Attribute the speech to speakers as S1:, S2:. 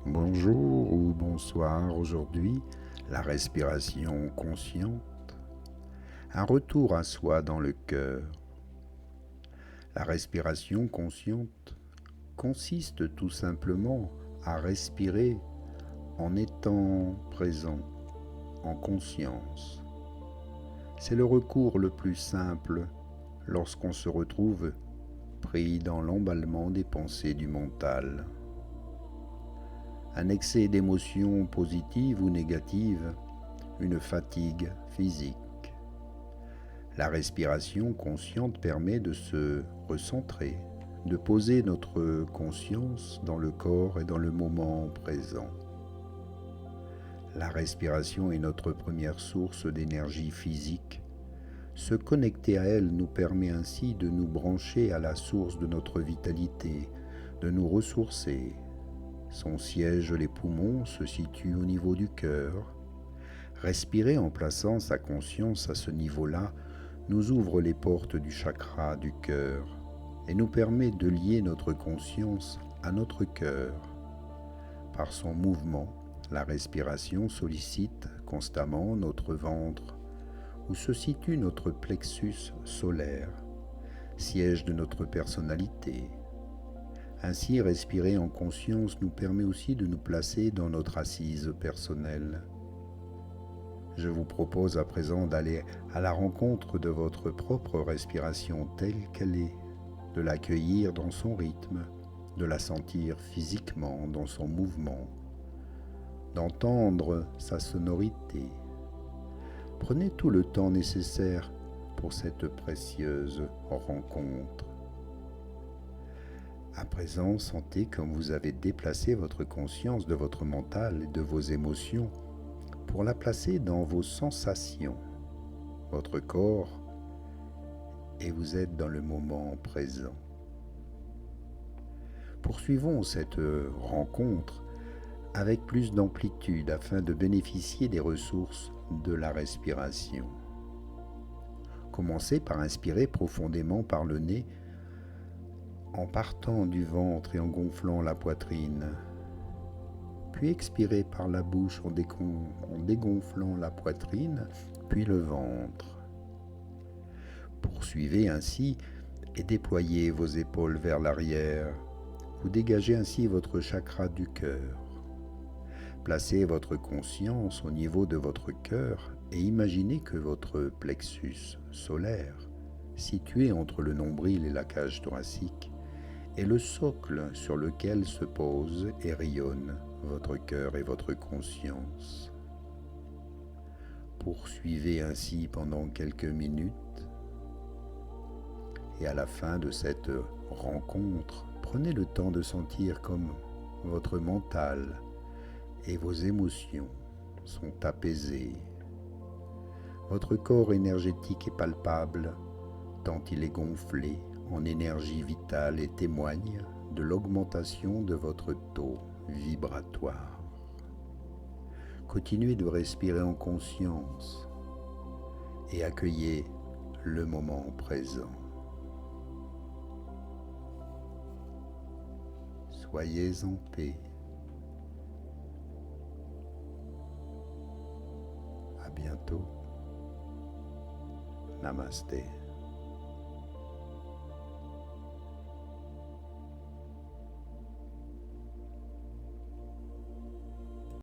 S1: Bonjour ou bonsoir. Aujourd'hui, la respiration consciente, un retour à soi dans le cœur. La respiration consciente consiste tout simplement à respirer en étant présent, en conscience. C'est le recours le plus simple lorsqu'on se retrouve pris dans l'emballement des pensées du mental. Un excès d'émotions positives ou négatives, une fatigue physique. La respiration consciente permet de se recentrer, de poser notre conscience dans le corps et dans le moment présent. La respiration est notre première source d'énergie physique. Se connecter à elle nous permet ainsi de nous brancher à la source de notre vitalité, de nous ressourcer. Son siège, les poumons, se situe au niveau du cœur. Respirer en plaçant sa conscience à ce niveau-là nous ouvre les portes du chakra du cœur et nous permet de lier notre conscience à notre cœur. Par son mouvement, la respiration sollicite constamment notre ventre où se situe notre plexus solaire, siège de notre personnalité. Ainsi, respirer en conscience nous permet aussi de nous placer dans notre assise personnelle. Je vous propose à présent d'aller à la rencontre de votre propre respiration telle qu'elle est, de l'accueillir dans son rythme, de la sentir physiquement dans son mouvement, d'entendre sa sonorité. Prenez tout le temps nécessaire pour cette précieuse rencontre. À présent, sentez comme vous avez déplacé votre conscience de votre mental et de vos émotions pour la placer dans vos sensations, votre corps, et vous êtes dans le moment présent. Poursuivons cette rencontre avec plus d'amplitude afin de bénéficier des ressources de la respiration. Commencez par inspirer profondément par le nez en partant du ventre et en gonflant la poitrine. Puis expirez par la bouche en dégonflant la poitrine, puis le ventre. Poursuivez ainsi et déployez vos épaules vers l'arrière. Vous dégagez ainsi votre chakra du cœur. Placez votre conscience au niveau de votre cœur et imaginez que votre plexus solaire, situé entre le nombril et la cage thoracique, est le socle sur lequel se pose et rayonne votre cœur et votre conscience. Poursuivez ainsi pendant quelques minutes et à la fin de cette rencontre, prenez le temps de sentir comme votre mental et vos émotions sont apaisés. Votre corps énergétique est palpable tant il est gonflé en énergie vitale et témoigne de l'augmentation de votre taux vibratoire. Continuez de respirer en conscience et accueillez le moment présent. Soyez en paix. À bientôt. Namasté.